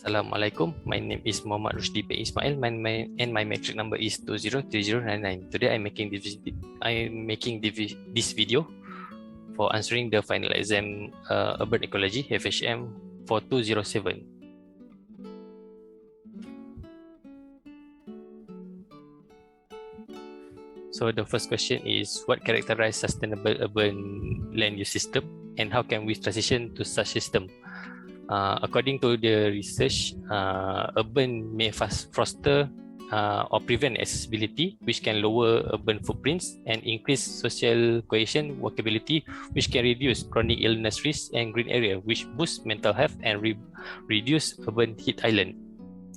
Assalamualaikum. My name is Mohd Rusydi bin Ismail. And my matric number is 203099. Today I'm making this video for answering the final exam Urban Ecology FHM4207. So the first question is, what characterizes sustainable urban land use system, and how can we transition to such system? According to the research, urban may foster or prevent accessibility, which can lower urban footprints and increase social cohesion, walkability, which can reduce chronic illness risk, and green area, which boosts mental health and reduce urban heat island,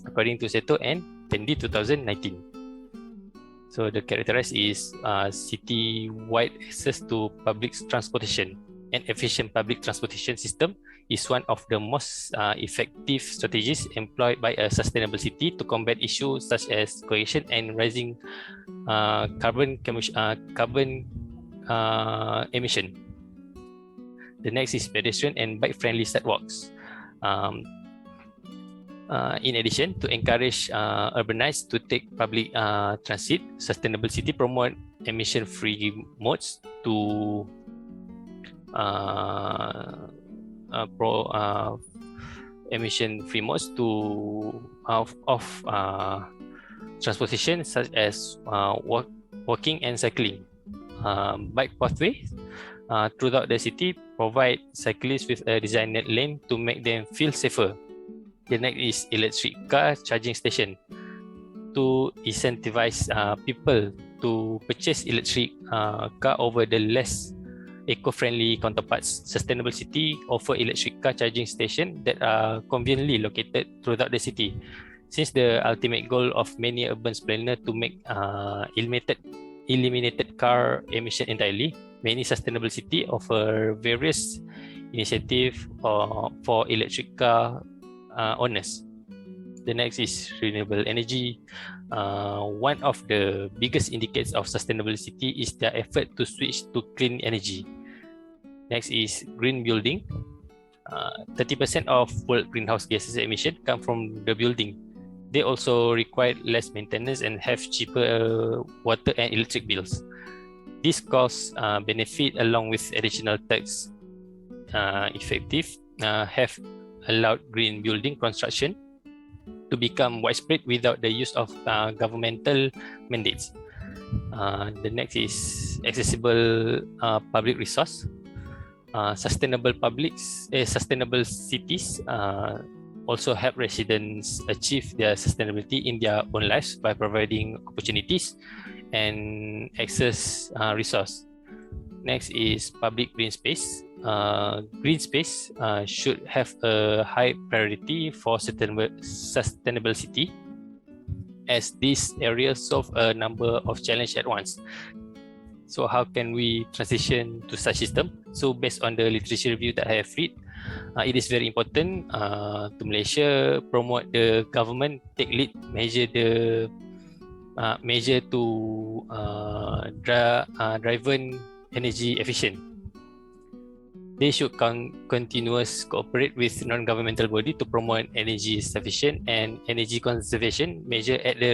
according to Seto and Tendi 2019. So the characteristic is city-wide access to public transportation. An efficient public transportation system is one of the most effective strategies employed by a sustainable city to combat issues such as cohesion and rising carbon emission. The next is pedestrian and bike-friendly sidewalks. In addition, to encourage urbanites to take public transit, sustainable city promote emission-free modes to emission-free modes of transportation, such as walking and cycling. Bike pathways throughout the city provide cyclists with a designated lane to make them feel safer. The next is electric car charging station. To incentivize people to purchase electric car over the less eco-friendly counterparts, sustainable city offer electric car charging stations that are conveniently located throughout the city. Since the ultimate goal of many urban planners to make eliminated car emission entirely, many sustainable city offer various initiatives for electric car owners. The next is renewable energy. One of the biggest indicators of sustainable city is their effort to switch to clean energy. Next is green building. 30% of world greenhouse gases emission come from the building. They also require less maintenance and have cheaper water and electric bills. This cost benefit, along with additional tax effective, have allowed green building construction to become widespread without the use of governmental mandates. The next is accessible public resource. Sustainable cities also help residents achieve their sustainability in their own lives by providing opportunities and access resource. Next is public green space. Green space should have a high priority for sustainable city, as these areas solve a number of challenges at once. So how can we transition to such system? So based on the literature review that I have read, it is very important to Malaysia promote the government take lead measure to driven energy efficient. They should continuously cooperate with non-governmental body to promote energy sufficient and energy conservation measure at the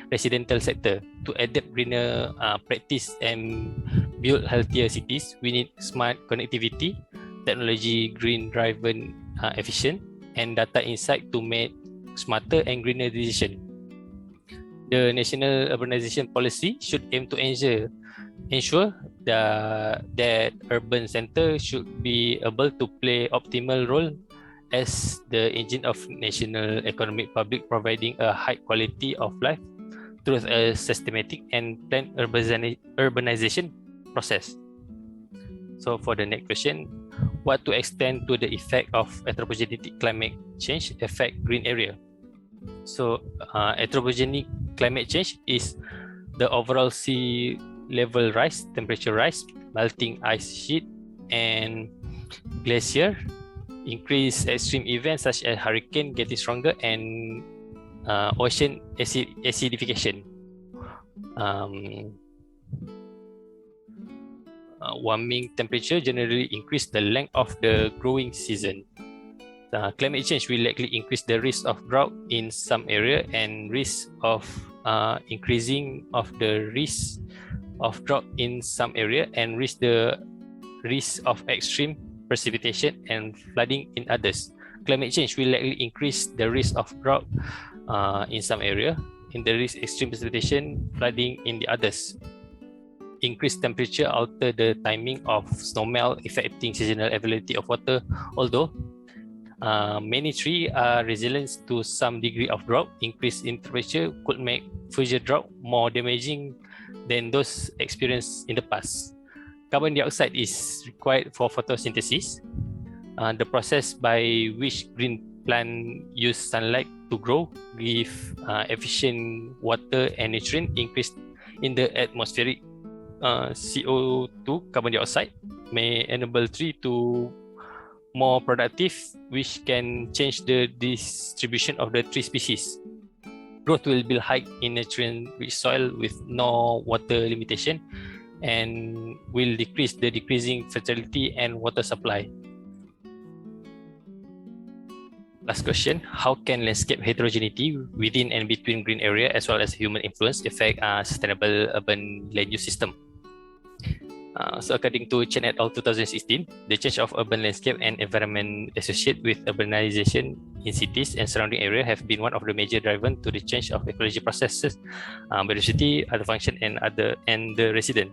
residential sector. To adapt greener practice and build healthier cities, we need smart connectivity, technology green-driven efficient, and data insight to make smarter and greener decisions. The national urbanization policy should aim to ensure that urban centers should be able to play optimal role as the engine of national economic public, providing a high quality of life through a systematic and planned urbanization process. So for the next question, what to extend to the effect of anthropogenic climate change affect green area? So anthropogenic climate change is the overall sea level rise, temperature rise, melting ice sheet, and glacier, increase extreme events such as hurricane getting stronger, and ocean acidification. Warming temperature generally increase the length of the growing season. Climate change will likely increase the risk of drought in some area and risk of increasing of the risk of drought in some area and the risk of extreme precipitation and flooding in others. Climate change will likely increase the risk of drought in some area, in the risk extreme precipitation, flooding in the others. Increased temperature alter the timing of snowmelt, affecting seasonal availability of water. Although many trees are resilient to some degree of drought, increase in temperature could make future drought more damaging than those experienced in the past. Carbon dioxide is required for photosynthesis, the process by which green plants use sunlight to grow, give efficient water and nutrient, increase in the atmospheric CO2, carbon dioxide, may enable tree to more productive, which can change the distribution of the tree species. Growth will be high in nutrient-rich soil with no water limitation, and will decrease the decreasing fertility and water supply. Last question, how can landscape heterogeneity within and between green area as well as human influence affect sustainable urban land use system? So according to Chen et al. 2016, the change of urban landscape and environment associated with urbanization in cities and surrounding area have been one of the major drivers to the change of ecology processes, biodiversity, other function, and the resident.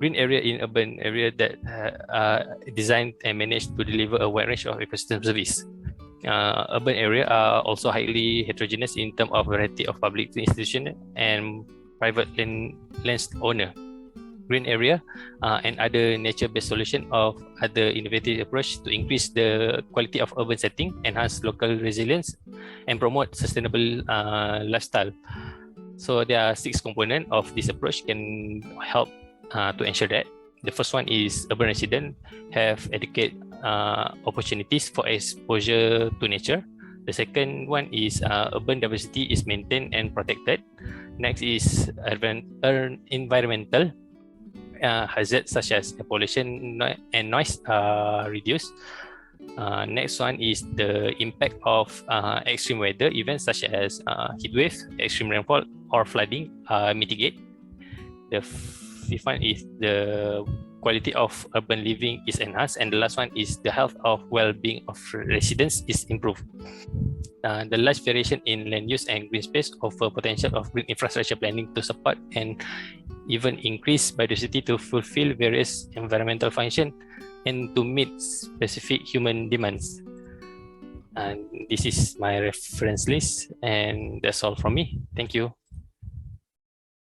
Green area in urban area that are designed and managed to deliver a wide range of ecosystem service. Urban area are also highly heterogeneous in terms of variety of public institution and private land owner. Green area and other nature-based solution of other innovative approach to increase the quality of urban setting, enhance local resilience, and promote sustainable lifestyle. So there are 6 components of this approach can help to ensure that. The first one is urban residents have adequate opportunities for exposure to nature. The second one is urban diversity is maintained and protected. Next is environmental hazards such as pollution and noise are reduced. Next one is the impact of extreme weather events such as heat wave, extreme rainfall, or flooding mitigate. The fifth one is the quality of urban living is enhanced, and the last one is the health of well-being of residents is improved. The large variation in land use and green space offer potential of green infrastructure planning to support and even increase biodiversity to fulfill various environmental functions and to meet specific human demands. And this is my reference list, and that's all from me. Thank you.